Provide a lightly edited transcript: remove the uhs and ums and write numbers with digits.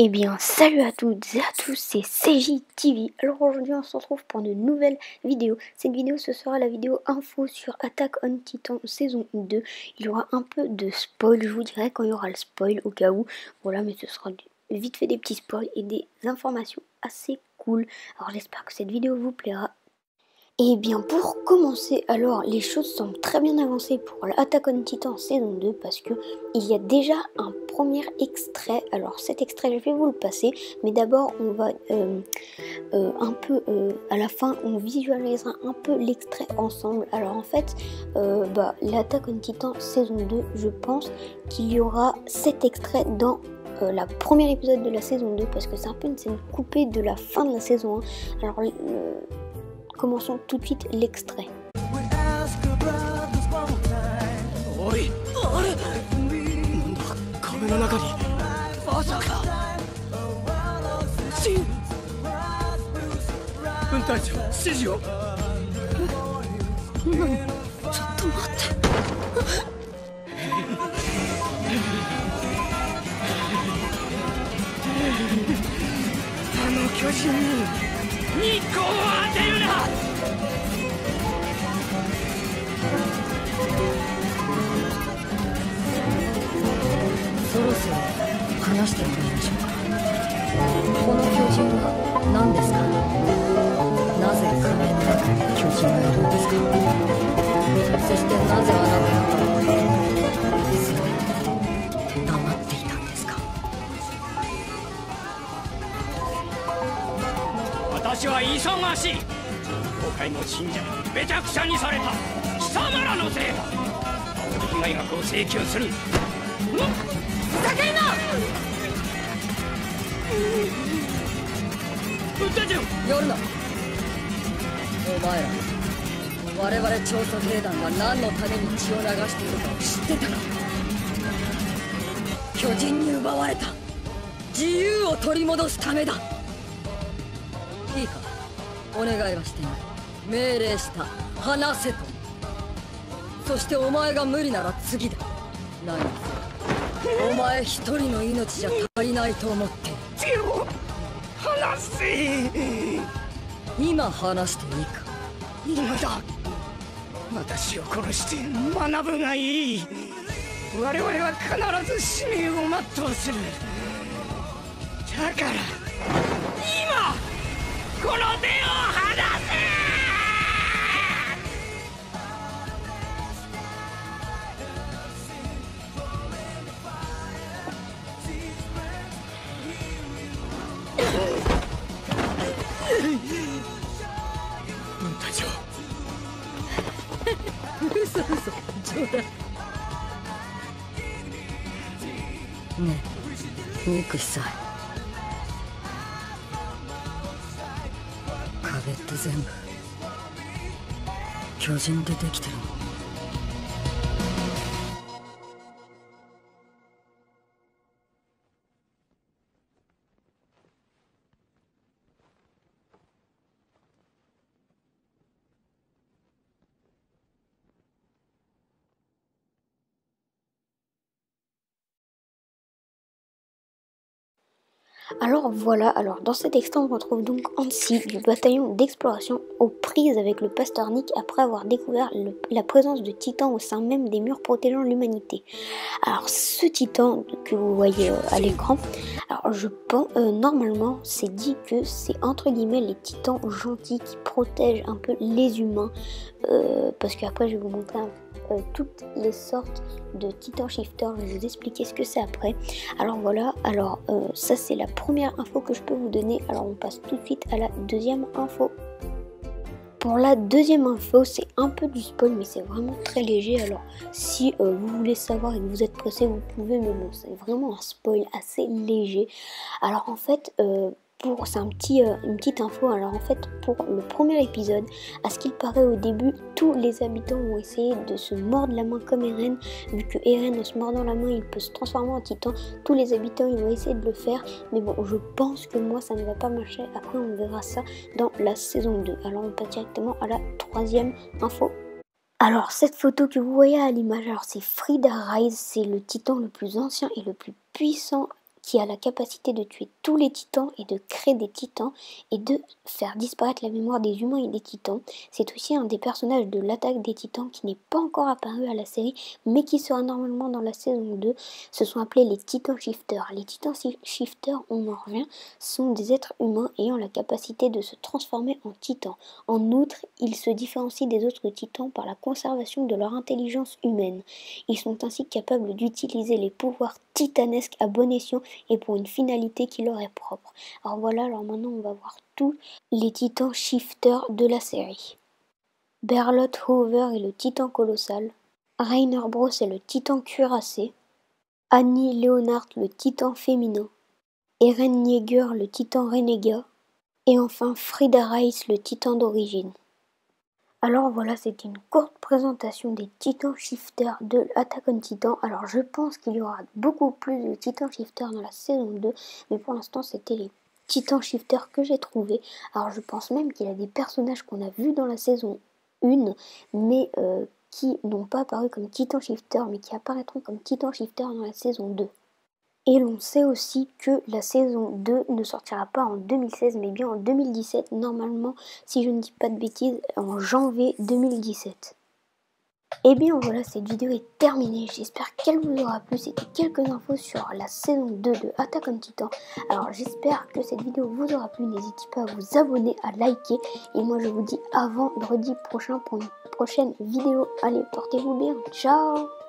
Eh bien, salut à toutes et à tous, c'est CJTV. Alors aujourd'hui, on se retrouve pour une nouvelle vidéo. Cette vidéo, ce sera la vidéo info sur Attack on Titan saison 2. Il y aura un peu de spoil, je vous dirai quand il y aura le spoil au cas où. Voilà, mais ce sera vite fait des petits spoils et des informations assez cool. Alors j'espère que cette vidéo vous plaira. Et bien pour commencer, alors les choses semblent très bien avancées pour l'Attack on Titan saison 2 parce que il y a déjà un premier extrait. Alors cet extrait je vais vous le passer, mais d'abord on va à la fin on visualisera un peu l'extrait ensemble. Alors en fait l'Attack on Titan saison 2, je pense qu'il y aura 7 extraits dans la premier épisode de la saison 2 parce que c'est un peu une scène coupée de la fin de la saison 1. Alors commençons tout de suite l'extrait.私は忙しい。教会の信者にめちゃくちゃにされた貴様らのせいだ。青森被害額を請求する。ふざけるな。訴えてよ。やるな。お前ら我々調査兵団が何のために血を流しているかを知ってたか。巨人に奪われた自由を取り戻すためだ。いいか、お願いはしてない。命令した。話せと。そしてお前が無理なら次だ。何お前一人の命じゃ足りないと思ってる。手を離せ。今話していいか。今だ。私を殺して学ぶがいい。我々は必ず使命を全うする。だから今この手を離せ。文隊長。嘘冗談。ねえ憎しさえ。壁って全部巨人でできてるの。Alors voilà, alors dans cet extrait on retrouve donc Hansi du bataillon d'exploration aux prises avec le pasteur Nick après avoir découvert la présence de titans au sein même des murs protégeant l'humanité. Alors ce titan que vous voyez à l'écran, alors je pense normalement c'est dit que c'est entre guillemets les titans gentils qui protègent un peu les humains parce qu'après je vais vous montrer toutes les sortes de Titan Shifter, je vais vous expliquer ce que c'est après. Alors voilà, alors ça c'est la première info que je peux vous donner. Alors on passe tout de suite à la deuxième info. Pour la deuxième info, c'est un peu du spoil, mais c'est vraiment très léger. Alors si vous voulez savoir et que vous êtes pressé, vous pouvez, mais bon, c'est vraiment un spoil assez léger. Alors en fait, c'est une petite info. Alors en fait, pour le premier épisode, à ce qu'il paraît au début, tous les habitants vont essayer de se mordre la main comme Eren. Vu que Eren, en se mordant la main, il peut se transformer en titan. Tous les habitants, ils vont essayer de le faire. Mais bon, je pense que moi, ça ne va pas marcher. Après, on verra ça dans la saison 2. Alors, on passe directement à la troisième info. Alors cette photo que vous voyez à l'image, alors c'est Frida Rise, c'est le titan le plus ancien et le plus puissant qui a la capacité de tuer tous les titans et de créer des titans et de faire disparaître la mémoire des humains et des titans. C'est aussi un des personnages de l'attaque des titans qui n'est pas encore apparu à la série mais qui sera normalement dans la saison 2. Ce sont appelés les titans shifters. Les titans shifters, on en revient, sont des êtres humains ayant la capacité de se transformer en titans. En outre, ils se différencient des autres titans par la conservation de leur intelligence humaine. Ils sont ainsi capables d'utiliser les pouvoirs titanesques à bon escient et pour une finalité qui leur est propre. Alors voilà, alors maintenant on va voir tous les titans shifters de la série. Berlotte Hoover est le titan colossal, Rainer Bros est le titan cuirassé, Annie Leonhardt le titan féminin, Eren Yeager le titan renégat, et enfin Frida Reiss le titan d'origine. Alors voilà, c'était une courte présentation des titans shifters de Attack on Titan. Alors je pense qu'il y aura beaucoup plus de titans shifters dans la saison 2, mais pour l'instant c'était les titans shifters que j'ai trouvés. Alors je pense même qu'il y a des personnages qu'on a vus dans la saison 1, mais qui n'ont pas apparu comme titans shifters, mais qui apparaîtront comme titans shifters dans la saison 2. Et l'on sait aussi que la saison 2 ne sortira pas en 2016 mais bien en 2017, normalement, si je ne dis pas de bêtises, en janvier 2017. Et bien voilà, cette vidéo est terminée, j'espère qu'elle vous aura plu, c'était quelques infos sur la saison 2 de Attack on Titan. Alors j'espère que cette vidéo vous aura plu, n'hésitez pas à vous abonner, à liker, et moi je vous dis à vendredi prochain pour une prochaine vidéo. Allez, portez-vous bien, ciao!